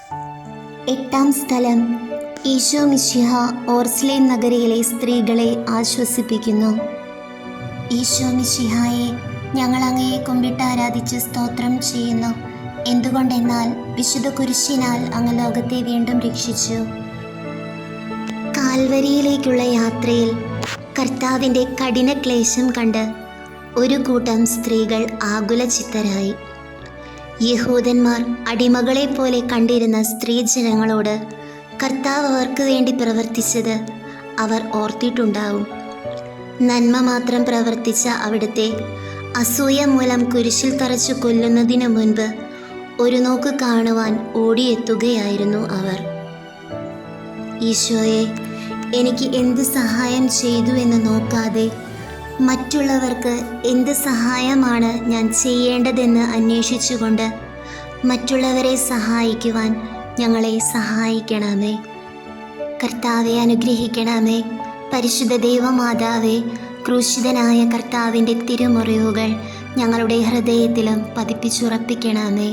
എട്ടാം സ്ഥലം. ഈശോ മിശിഹ ഓർസ്ലേം നഗരിയിലെ സ്ത്രീകളെ ആശ്വസിപ്പിക്കുന്നു. ഈശോ മിശിഹായെ, ഞങ്ങൾ അങ്ങയെ കുമ്പിട്ട് ആരാധിച്ച് സ്തോത്രം ചെയ്യുന്നു. എന്തുകൊണ്ടെന്നാൽ വിശുദ്ധ കുരിശിനാൽ അങ്ങ് ലോകത്തെ വീണ്ടും രക്ഷിച്ചു. കാൽവരിയിലേക്കുള്ള യാത്രയിൽ കർത്താവിൻ്റെ കഠിന ക്ലേശം കണ്ട് ഒരു കൂട്ടം സ്ത്രീകൾ ആകുലചിത്തരായി. യഹൂദന്മാർ അടിമകളെ പോലെ കണ്ടിരുന്ന സ്ത്രീജനങ്ങളോട് കർത്താവ് അവർക്ക് വേണ്ടി പ്രവർത്തിച്ചത് അവർ ഓർത്തിട്ടുണ്ടാവും. നന്മ മാത്രം പ്രവർത്തിച്ച അവിടുത്തെ അസൂയ മൂലം കുരിശിൽ തറച്ചു കൊല്ലുന്നതിനു മുൻപ് ഒരു നോക്ക് കാണുവാൻ ഓടിയെത്തുകയായിരുന്നു അവർ. ഈശോയെ, എനിക്ക് എന്ത് സഹായം ചെയ്തു എന്ന് നോക്കാതെ മറ്റുള്ളവർക്ക് എന്ത് സഹായമാണ് ഞാൻ ചെയ്യേണ്ടതെന്ന് അന്വേഷിച്ചുകൊണ്ട് മറ്റുള്ളവരെ സഹായിക്കുവാൻ ഞങ്ങളെ സഹായിക്കണമേ. കർത്താവെ, അനുഗ്രഹിക്കണമേ. പരിശുദ്ധ ദൈവമാതാവേ, ക്രൂശിതനായ കർത്താവിൻ്റെ തിരുമുറിവുകൾ ഞങ്ങളുടെ ഹൃദയത്തിലും പതിപ്പിച്ചുറപ്പിക്കണമേ.